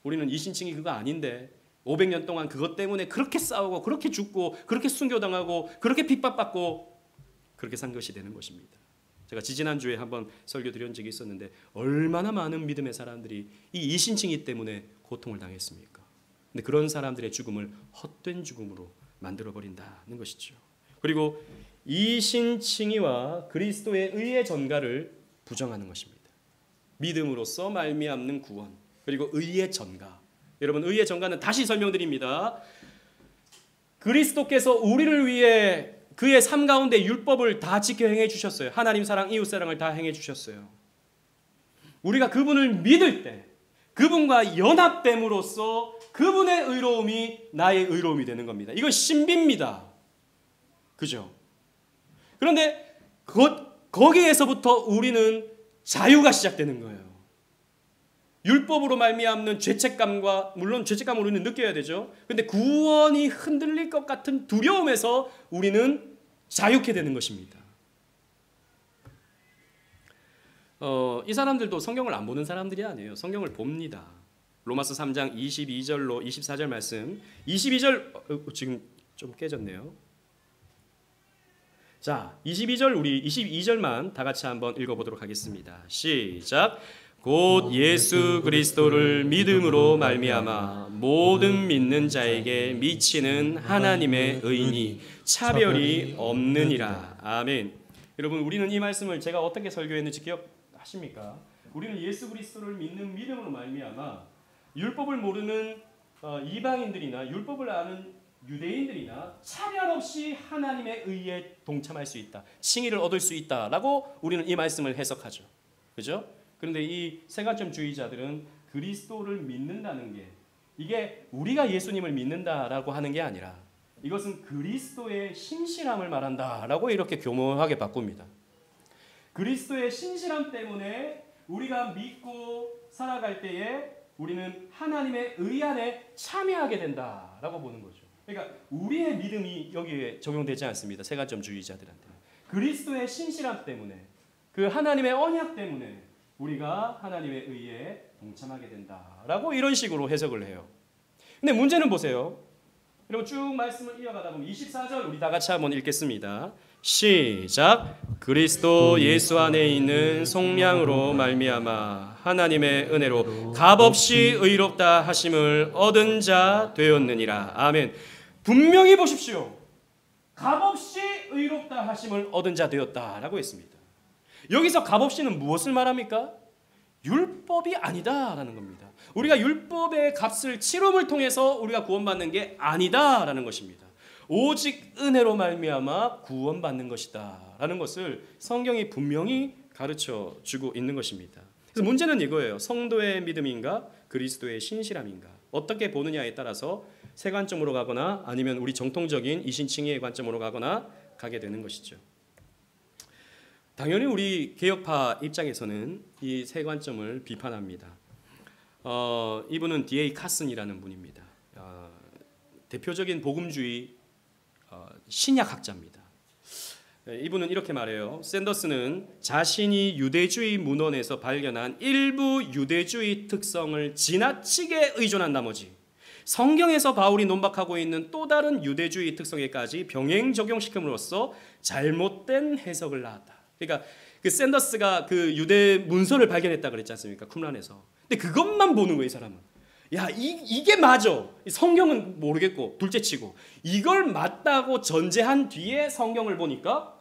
[SPEAKER 1] 우리는 이신칭이 그거 아닌데 500년 동안 그것 때문에 그렇게 싸우고 그렇게 죽고 그렇게 순교당하고 그렇게 핍박받고 그렇게 산 것이 되는 것입니다. 제가 지지난주에 한번 설교 드린 적이 있었는데 얼마나 많은 믿음의 사람들이 이 이신칭의 때문에 고통을 당했습니까? 근데 그런 사람들의 죽음을 헛된 죽음으로 만들어버린다는 것이죠. 그리고 이신칭의와 그리스도의 의의 전가를 부정하는 것입니다. 믿음으로써 말미암는 구원, 그리고 의의 전가. 여러분, 의의 전가는 다시 설명드립니다. 그리스도께서 우리를 위해 그의 삶 가운데 율법을 다 지켜 행해 주셨어요. 하나님 사랑, 이웃 사랑을 다 행해 주셨어요. 우리가 그분을 믿을 때 그분과 연합됨으로써 그분의 의로움이 나의 의로움이 되는 겁니다. 이건 신비입니다. 그죠? 그런데 거기에서부터 우리는 자유가 시작되는 거예요. 율법으로 말미암는 죄책감과, 물론 죄책감을 우리는 느껴야 되죠. 그런데 구원이 흔들릴 것 같은 두려움에서 우리는 자유케 되는 것입니다. 이 사람들도 성경을 안 보는 사람들이 아니에요. 성경을 봅니다. 로마서 3장 22절로 24절 말씀. 22절 지금 좀 깨졌네요. 자, 22절 우리 22절만 다 같이 한번 읽어보도록 하겠습니다. 시작. 곧 예수 그리스도를 믿음으로 말미암아 모든 믿는 자에게 미치는 하나님의 의인이 차별이 없느니라. 아멘. 여러분, 우리는 이 말씀을 제가 어떻게 설교했는지 기억하십니까? 우리는 예수 그리스도를 믿는 믿음으로 말미암아 율법을 모르는 이방인들이나 율법을 아는 유대인들이나 차별 없이 하나님의 의에 동참할 수 있다. 칭의를 얻을 수 있다라고 우리는 이 말씀을 해석하죠. 그죠? 그런데 이 세관점주의자들은 그리스도를 믿는다는 게 이게 우리가 예수님을 믿는다라고 하는 게 아니라 이것은 그리스도의 신실함을 말한다라고 이렇게 교묘하게 바꿉니다. 그리스도의 신실함 때문에 우리가 믿고 살아갈 때에 우리는 하나님의 의 안에 참여하게 된다라고 보는 거죠. 그러니까 우리의 믿음이 여기에 적용되지 않습니다. 세관점주의자들한테는. 그리스도의 신실함 때문에, 그 하나님의 언약 때문에 우리가 하나님의 의에 동참하게 된다라고 이런 식으로 해석을 해요. 근데 문제는 보세요. 여러분 쭉 말씀을 이어가다 보면 24절 우리 다 같이 한번 읽겠습니다. 시작. 그리스도 예수 안에 있는 속량으로 말미암아 하나님의 은혜로 값없이 의롭다 하심을 얻은 자 되었느니라. 아멘. 분명히 보십시오. 값없이 의롭다 하심을 얻은 자 되었다라고 했습니다. 여기서 값없이는 무엇을 말합니까? 율법이 아니다라는 겁니다. 우리가 율법의 값을 치름을 통해서 우리가 구원받는 게 아니다라는 것입니다. 오직 은혜로 말미암아 구원받는 것이다라는 것을 성경이 분명히 가르쳐 주고 있는 것입니다. 그래서 문제는 이거예요. 성도의 믿음인가 그리스도의 신실함인가 어떻게 보느냐에 따라서 세 관점으로 가거나 아니면 우리 정통적인 이신칭의의 관점으로 가거나 가게 되는 것이죠. 당연히 우리 개혁파 입장에서는 이 세 관점을 비판합니다. 이분은 D.A. 카슨이라는 분입니다. 대표적인 복음주의 신약학자입니다. 이분은 이렇게 말해요. 샌더스는 자신이 유대주의 문헌에서 발견한 일부 유대주의 특성을 지나치게 의존한 나머지 성경에서 바울이 논박하고 있는 또 다른 유대주의 특성에까지 병행 적용시킴으로써 잘못된 해석을 낳았다. 그러니까 그 샌더스가 그 유대 문서를 발견했다 그랬지 않습니까? 쿰란에서. 근데 그것만 보는 거예요, 이 사람은. 야, 이게 맞아. 성경은 모르겠고 둘째치고 이걸 맞다고 전제한 뒤에 성경을 보니까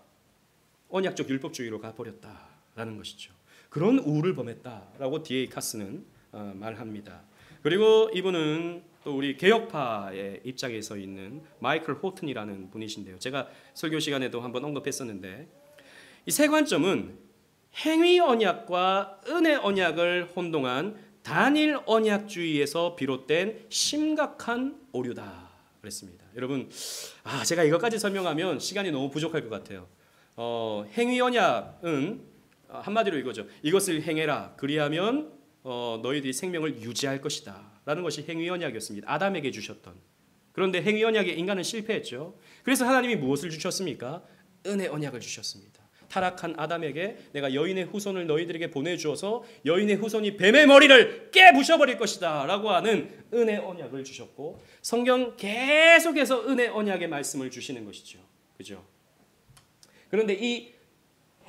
[SPEAKER 1] 언약적 율법주의로 가버렸다라는 것이죠. 그런 우를 범했다라고 D.A. 카스는 말합니다. 그리고 이분은 또 우리 개혁파의 입장에 서 있는 마이클 호튼이라는 분이신데요. 제가 설교 시간에도 한번 언급했었는데 이 세 관점은 행위 언약과 은혜 언약을 혼동한 단일 언약주의에서 비롯된 심각한 오류다 그랬습니다. 여러분, 제가 이것까지 설명하면 시간이 너무 부족할 것 같아요. 행위 언약은 한마디로 이거죠. 이것을 행해라. 그리하면 너희들이 생명을 유지할 것이다. 라는 것이 행위 언약이었습니다. 아담에게 주셨던. 그런데 행위 언약에 인간은 실패했죠. 그래서 하나님이 무엇을 주셨습니까? 은혜 언약을 주셨습니다. 타락한 아담에게 내가 여인의 후손을 너희들에게 보내주어서 여인의 후손이 뱀의 머리를 깨부셔버릴 것이다 라고 하는 은혜 언약을 주셨고 성경 계속해서 은혜 언약의 말씀을 주시는 것이죠. 그죠? 그런데 이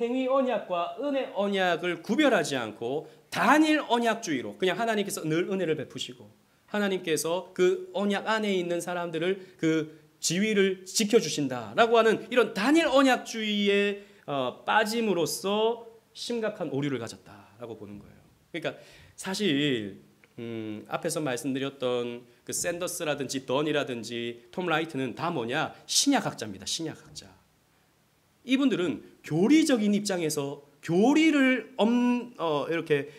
[SPEAKER 1] 행위 언약과 은혜 언약을 구별하지 않고 단일 언약주의로 그냥 하나님께서 늘 은혜를 베푸시고 하나님께서 그 언약 안에 있는 사람들을 그 지위를 지켜주신다라고 하는 이런 단일 언약주의에 빠짐으로써 심각한 오류를 가졌다라고 보는 거예요. 그러니까 사실 앞에서 말씀드렸던 그 샌더스라든지 던이라든지 톰 라이트는 다 뭐냐? 신약학자입니다. 신약학자. 이분들은 교리적인 입장에서 교리를 이렇게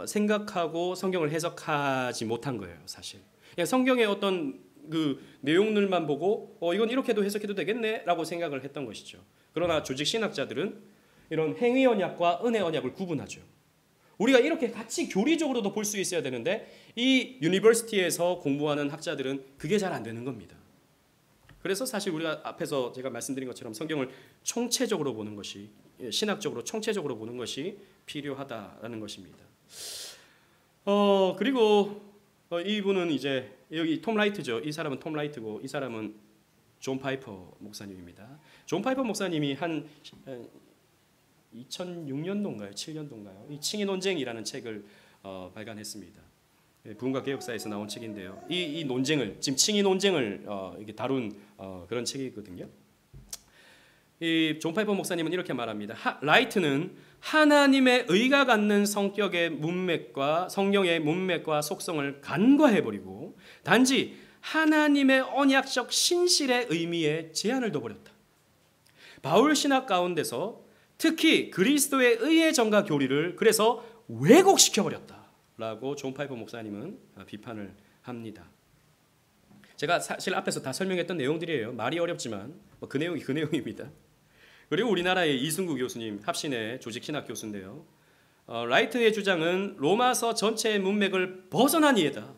[SPEAKER 1] 생각하고 성경을 해석하지 못한 거예요, 사실. 그냥 성경의 어떤 그 내용들만 보고 이건 이렇게도 해석해도 되겠네라고 생각을 했던 것이죠. 그러나 조직 신학자들은 이런 행위 언약과 은혜 언약을 구분하죠. 우리가 이렇게 같이 교리적으로도 볼 수 있어야 되는데 이 유니버시티에서 공부하는 학자들은 그게 잘 안 되는 겁니다. 그래서 사실 우리가 앞에서 제가 말씀드린 것처럼 성경을 총체적으로 보는 것이 신학적으로 총체적으로 보는 것이 필요하다라는 것입니다. 그리고 이분은 이제 여기 톰 라이트죠. 이 사람은 톰 라이트고 이 사람은 존 파이퍼 목사님입니다. 존 파이퍼 목사님이 한 2006년도인가요? 7년도인가요? 이 칭의 논쟁이라는 책을 발간했습니다. 부흥과 개혁사에서 나온 책인데요. 이 논쟁을 지금 칭의 논쟁을 이렇게 다룬 그런 책이거든요. 이 존 파이퍼 목사님은 이렇게 말합니다. 라이트는 하나님의 의가 갖는 성격의 문맥과 성령의 문맥과 속성을 간과해버리고 단지 하나님의 언약적 신실의 의미에 제한을 둬버렸다. 바울 신학 가운데서 특히 그리스도의 의의 정과 교리를 그래서 왜곡시켜버렸다라고 존 파이퍼 목사님은 비판을 합니다. 제가 사실 앞에서 다 설명했던 내용들이에요. 말이 어렵지만 그 내용이 그 내용입니다. 그리고 우리나라의 이승구 교수님 합신의 조직신학 교수인데요. 라이트의 주장은 로마서 전체의 문맥을 벗어난 이해다.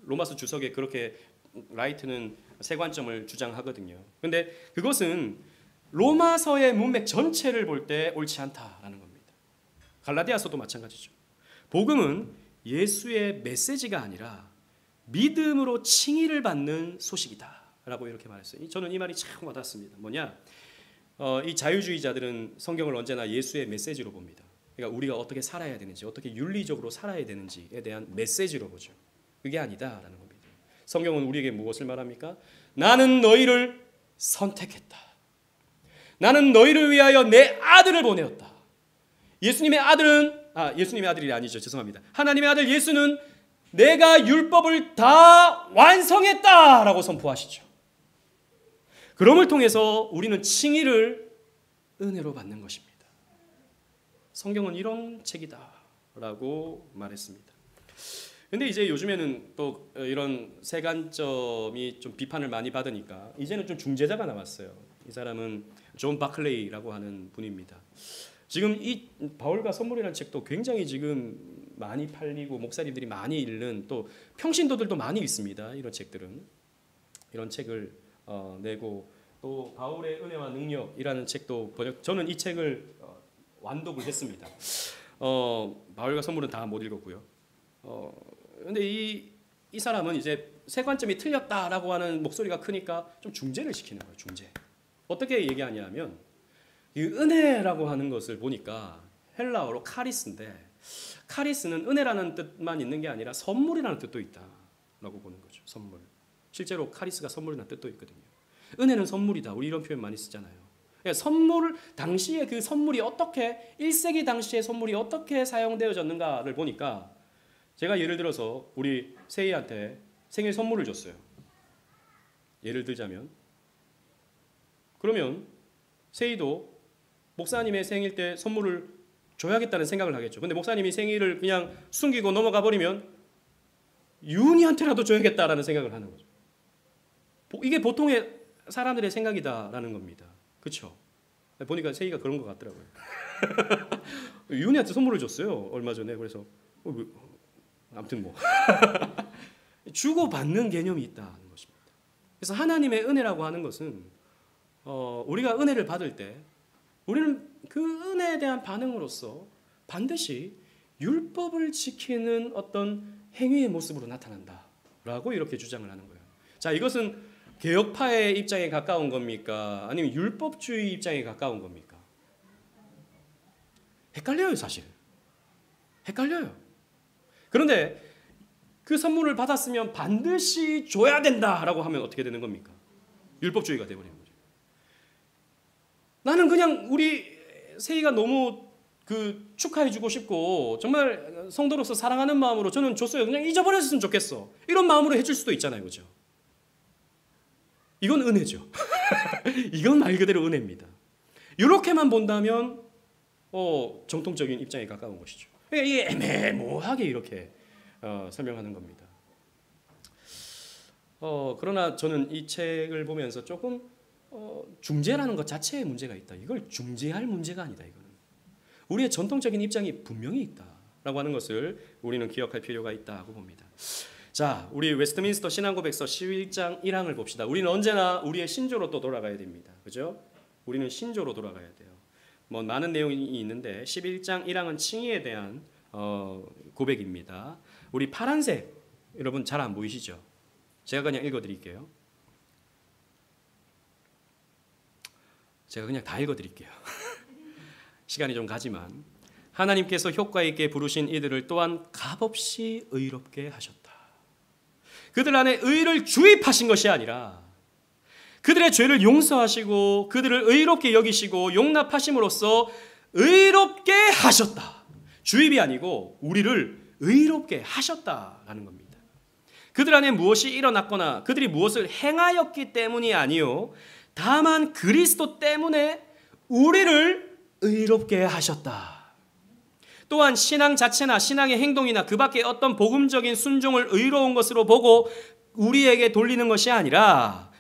[SPEAKER 1] 로마서 주석에 그렇게 라이트는 세 관점을 주장하거든요. 그런데 그것은 로마서의 문맥 전체를 볼 때 옳지 않다라는 겁니다. 갈라디아서도 마찬가지죠. 복음은 예수의 메시지가 아니라 믿음으로 칭의를 받는 소식이다라고 이렇게 말했어요. 저는 이 말이 참 와닿습니다. 뭐냐? 이 자유주의자들은 성경을 언제나 예수의 메시지로 봅니다. 그러니까 우리가 어떻게 살아야 되는지, 어떻게 윤리적으로 살아야 되는지에 대한 메시지로 보죠. 그게 아니다라는 겁니다. 성경은 우리에게 무엇을 말합니까? 나는 너희를 선택했다. 나는 너희를 위하여 내 아들을 보내었다. 예수님의 아들이 아니죠. 죄송합니다. 하나님의 아들 예수는 내가 율법을 다 완성했다라고 선포하시죠. 그럼을 통해서 우리는 칭의를 은혜로 받는 것입니다. 성경은 이런 책이다라고 말했습니다. 근데 이제 요즘에는 또 이런 세간점이 좀 비판을 많이 받으니까 이제는 좀 중재자가 나왔어요. 이 사람은 존 바클레이라고 하는 분입니다. 지금 이 바울과 선물이라는 책도 굉장히 지금 많이 팔리고 목사님들이 많이 읽는 또 평신도들도 많이 있습니다. 이런 책들은 이런 책을 내고 또 바울의 은혜와 능력이라는 책도 저는 이 책을 완독을 했습니다. 바울과 선물은 다 못 읽었고요. 근데 이 사람은 이제 세 관점이 틀렸다라고 하는 목소리가 크니까 좀 중재를 시키는 거예요. 중재. 어떻게 얘기하냐면 이 은혜라고 하는 것을 보니까 헬라어로 카리스인데 카리스는 은혜라는 뜻만 있는 게 아니라 선물이라는 뜻도 있다라고 보는 거죠. 선물. 실제로 카리스가 선물이라는 뜻도 있거든요. 은혜는 선물이다. 우리 이런 표현 많이 쓰잖아요. 그러니까 선물 당시에 그 선물이 어떻게 1세기 당시의 선물이 어떻게 사용되어졌는가를 보니까 제가 예를 들어서 우리 세희한테 생일 선물을 줬어요. 예를 들자면 그러면 세희도 목사님의 생일 때 선물을 줘야겠다는 생각을 하겠죠. 근데 목사님이 생일을 그냥 숨기고 넘어가 버리면 윤희한테라도 줘야겠다라는 생각을 하는 거죠. 이게 보통의 사람들의 생각이다라는 겁니다. 그렇죠? 보니까 세희가 그런 것 같더라고요. 윤희한테 선물을 줬어요. 얼마 전에. 그래서 아무튼 뭐 주고받는 개념이 있다는 것입니다. 그래서 하나님의 은혜라고 하는 것은 우리가 은혜를 받을 때 우리는 그 은혜에 대한 반응으로서 반드시 율법을 지키는 어떤 행위의 모습으로 나타난다라고 이렇게 주장을 하는 거예요. 자, 이것은 개혁파의 입장에 가까운 겁니까? 아니면 율법주의 입장에 가까운 겁니까? 헷갈려요, 사실. 헷갈려요. 그런데 그 선물을 받았으면 반드시 줘야 된다라고 하면 어떻게 되는 겁니까? 율법주의가 되어버리는 거죠. 나는 그냥 우리 세희가 너무 축하해주고 싶고 정말 성도로서 사랑하는 마음으로 저는 줬어요. 그냥 잊어버렸으면 좋겠어. 이런 마음으로 해줄 수도 있잖아요, 그죠? 이건 은혜죠. 이건 말 그대로 은혜입니다. 이렇게만 본다면 정통적인 입장에 가까운 것이죠. 이게 애매모호하게 이렇게 설명하는 겁니다. 그러나 저는 이 책을 보면서 조금 중재라는 것 자체에 문제가 있다. 이걸 중재할 문제가 아니다. 이거는 우리의 전통적인 입장이 분명히 있다라고 하는 것을 우리는 기억할 필요가 있다고 봅니다. 자, 우리 웨스트민스터 신앙고백서 11장 1항을 봅시다. 우리는 언제나 우리의 신조로 또 돌아가야 됩니다. 그죠? 우리는 신조로 돌아가야 돼요. 뭐 많은 내용이 있는데 11장 1항은 칭의에 대한 고백입니다. 우리 파란색 여러분 잘 안 보이시죠? 제가 그냥 읽어드릴게요. 제가 그냥 다 읽어드릴게요. 시간이 좀 가지만 하나님께서 효과 있게 부르신 이들을 또한 값없이 의롭게 하셨다. 그들 안에 의를 주입하신 것이 아니라 그들의 죄를 용서하시고 그들을 의롭게 여기시고 용납하심으로써 의롭게 하셨다. 주입이 아니고 우리를 의롭게 하셨다라는 겁니다. 그들 안에 무엇이 일어났거나 그들이 무엇을 행하였기 때문이 아니요 다만 그리스도 때문에 우리를 의롭게 하셨다. 또한 신앙 자체나 신앙의 행동이나 그 밖에 어떤 복음적인 순종을 의로운 것으로 보고 우리에게 돌리는 것이 아니라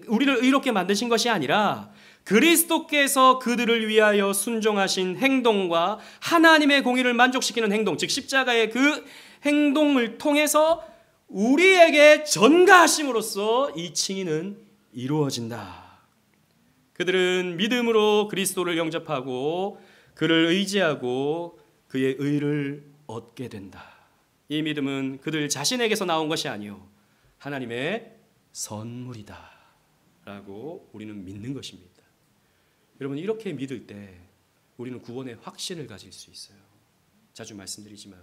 [SPEAKER 1] 우리를 의롭게 만드신 것이 아니라 그리스도께서 그들을 위하여 순종하신 행동과 하나님의 공의를 만족시키는 행동, 즉 십자가의 그 행동을 통해서 우리에게 전가하심으로써 이 칭의는 이루어진다. 그들은 믿음으로 그리스도를 영접하고 그를 의지하고 그의 의를 얻게 된다. 이 믿음은 그들 자신에게서 나온 것이 아니요 하나님의 선물이다 라고 우리는 믿는 것입니다. 여러분 이렇게 믿을 때 우리는 구원의 확신을 가질 수 있어요. 자주 말씀드리지만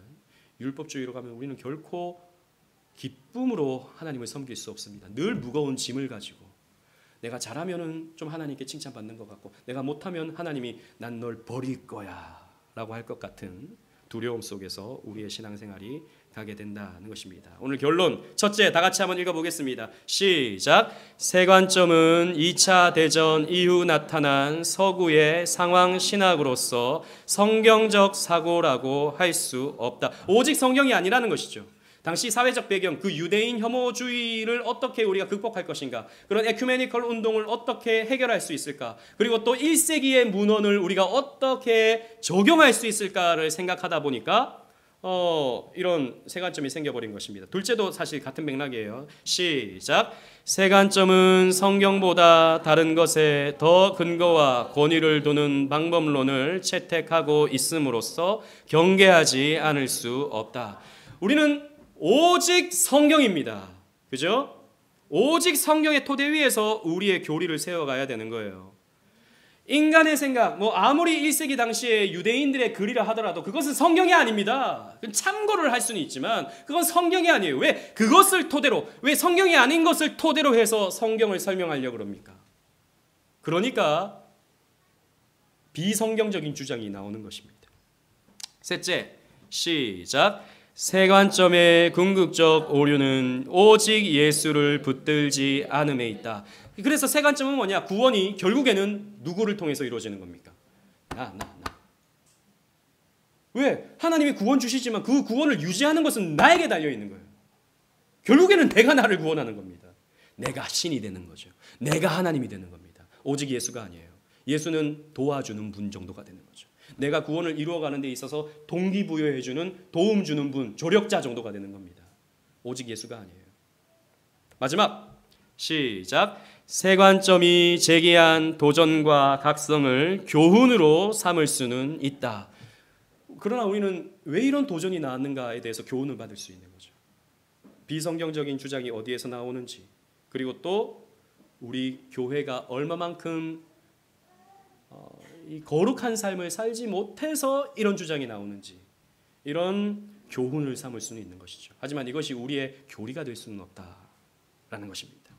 [SPEAKER 1] 율법주의로 가면 우리는 결코 기쁨으로 하나님을 섬길 수 없습니다. 늘 무거운 짐을 가지고 내가 잘하면은 좀 하나님께 칭찬받는 것 같고 내가 못하면 하나님이 난 널 버릴 거야 라고 할 것 같은 두려움 속에서 우리의 신앙생활이 가게 된다는 것입니다. 오늘 결론 첫째 다 같이 한번 읽어보겠습니다. 시작. 세 관점은 2차 대전 이후 나타난 서구의 상황 신학으로서 성경적 사고라고 할 수 없다. 오직 성경이 아니라는 것이죠. 당시 사회적 배경, 그 유대인 혐오주의를 어떻게 우리가 극복할 것인가, 그런 에큐메니컬 운동을 어떻게 해결할 수 있을까, 그리고 또 1세기의 문헌을 우리가 어떻게 적용할 수 있을까를 생각하다 보니까 이런 세 관점이 생겨버린 것입니다. 둘째도 사실 같은 맥락이에요. 시작. 세 관점은 성경보다 다른 것에 더 근거와 권위를 두는 방법론을 채택하고 있음으로써 경계하지 않을 수 없다. 우리는 오직 성경입니다. 그죠? 오직 성경의 토대 위에서 우리의 교리를 세워가야 되는 거예요. 인간의 생각, 아무리 1세기 당시에 유대인들의 글이라 하더라도 그것은 성경이 아닙니다. 참고를 할 수는 있지만 그건 성경이 아니에요. 왜? 그것을 토대로, 왜 성경이 아닌 것을 토대로 해서 성경을 설명하려고 그럽니까? 그러니까 비성경적인 주장이 나오는 것입니다. 셋째, 시작. 세 관점의 궁극적 오류는 오직 예수를 붙들지 않음에 있다. 그래서 세 관점은 뭐냐? 구원이 결국에는 누구를 통해서 이루어지는 겁니까? 나. 왜? 하나님이 구원 주시지만 그 구원을 유지하는 것은 나에게 달려있는 거예요. 결국에는 내가 나를 구원하는 겁니다. 내가 신이 되는 거죠. 내가 하나님이 되는 겁니다. 오직 예수가 아니에요. 예수는 도와주는 분 정도가 되는 거죠. 내가 구원을 이루어가는 데 있어서 동기부여해주는, 도움 주는 분, 조력자 정도가 되는 겁니다. 오직 예수가 아니에요. 마지막, 시작. 세 관점이 제기한 도전과 각성을 교훈으로 삼을 수는 있다. 그러나 우리는 왜 이런 도전이 나왔는가에 대해서 교훈을 받을 수 있는 거죠. 비성경적인 주장이 어디에서 나오는지, 그리고 또 우리 교회가 얼마만큼 이 거룩한 삶을 살지 못해서 이런 주장이 나오는지 이런 교훈을 삼을 수는 있는 것이죠. 하지만 이것이 우리의 교리가 될 수는 없다라는 것입니다.